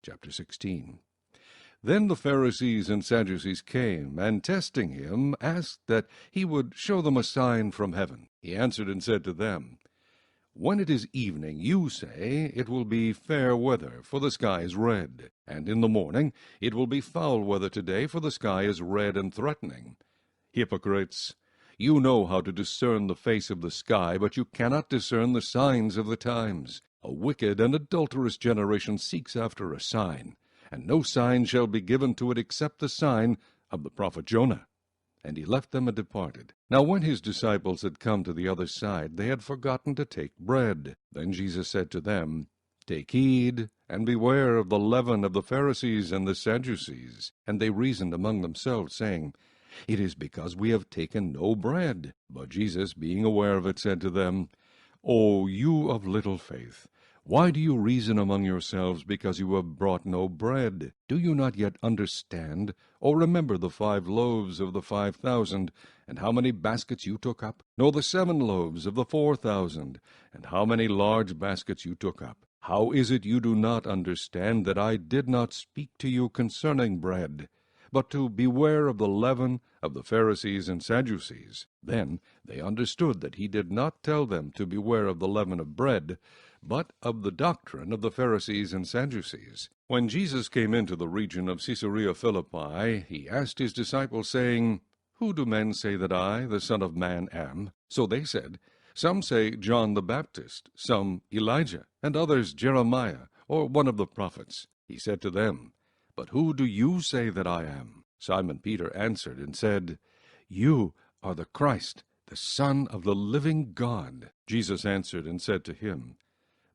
Chapter 16. Then the Pharisees and Sadducees came, and testing him, asked that he would show them a sign from heaven. He answered and said to them, When it is evening, you say, It will be fair weather, for the sky is red. And in the morning, It will be foul weather today, for the sky is red and threatening. Hypocrites! You know how to discern the face of the sky, but you cannot discern the signs of the times. A wicked and adulterous generation seeks after a sign, and no sign shall be given to it except the sign of the prophet Jonah. And he left them and departed. Now when his disciples had come to the other side, they had forgotten to take bread. Then Jesus said to them, Take heed, and beware of the leaven of the Pharisees and the Sadducees. And they reasoned among themselves, saying, It is because we have taken no bread. But Jesus, being aware of it, said to them, O you of little faith, why do you reason among yourselves because you have brought no bread? Do you not yet understand, or remember the 5 loaves of the 5,000, and how many baskets you took up? Nor the 7 loaves of the 4,000, and how many large baskets you took up? How is it you do not understand that I did not speak to you concerning bread, but to beware of the leaven of the Pharisees and Sadducees? Then they understood that he did not tell them to beware of the leaven of bread, but of the doctrine of the Pharisees and Sadducees. When Jesus came into the region of Caesarea Philippi, he asked his disciples, saying, Who do men say that I, the Son of Man, am? So they said, Some say John the Baptist, some Elijah, and others Jeremiah, or one of the prophets. He said to them, But who do you say that I am? Simon Peter answered and said, You are the Christ, the Son of the living God. Jesus answered and said to him,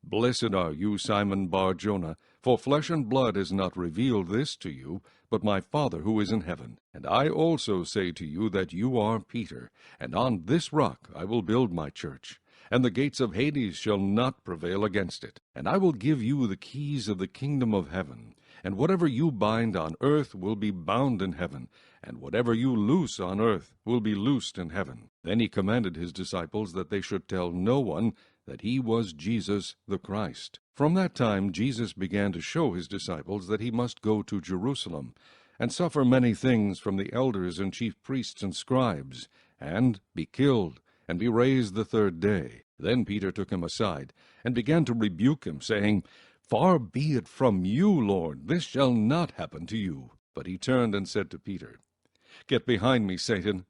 Blessed are you, Simon Bar-Jonah, for flesh and blood has not revealed this to you, but my Father who is in heaven. And I also say to you that you are Peter, and on this rock I will build my church, and the gates of Hades shall not prevail against it. And I will give you the keys of the kingdom of heaven, and whatever you bind on earth will be bound in heaven, and whatever you loose on earth will be loosed in heaven. Then he commanded his disciples that they should tell no one that he was Jesus the Christ. From that time Jesus began to show his disciples that he must go to Jerusalem, and suffer many things from the elders and chief priests and scribes, and be killed, and be raised the 3rd day. Then Peter took him aside, and began to rebuke him, saying, Far be it from you, Lord, this shall not happen to you. But he turned and said to Peter, Get behind me, Satan.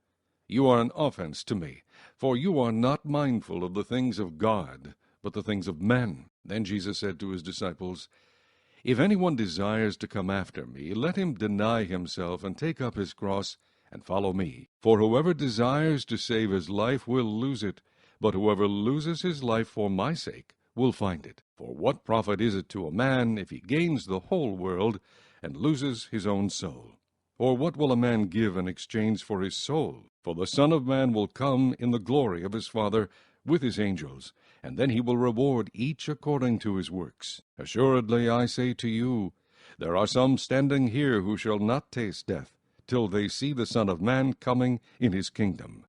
You are an offense to me, for you are not mindful of the things of God, but the things of men. Then Jesus said to his disciples, If anyone desires to come after me, let him deny himself and take up his cross and follow me. For whoever desires to save his life will lose it, but whoever loses his life for my sake will find it. For what profit is it to a man if he gains the whole world and loses his own soul? Or what will a man give in exchange for his soul? For the Son of Man will come in the glory of his Father with his angels, and then he will reward each according to his works. Assuredly, I say to you, there are some standing here who shall not taste death, till they see the Son of Man coming in his kingdom.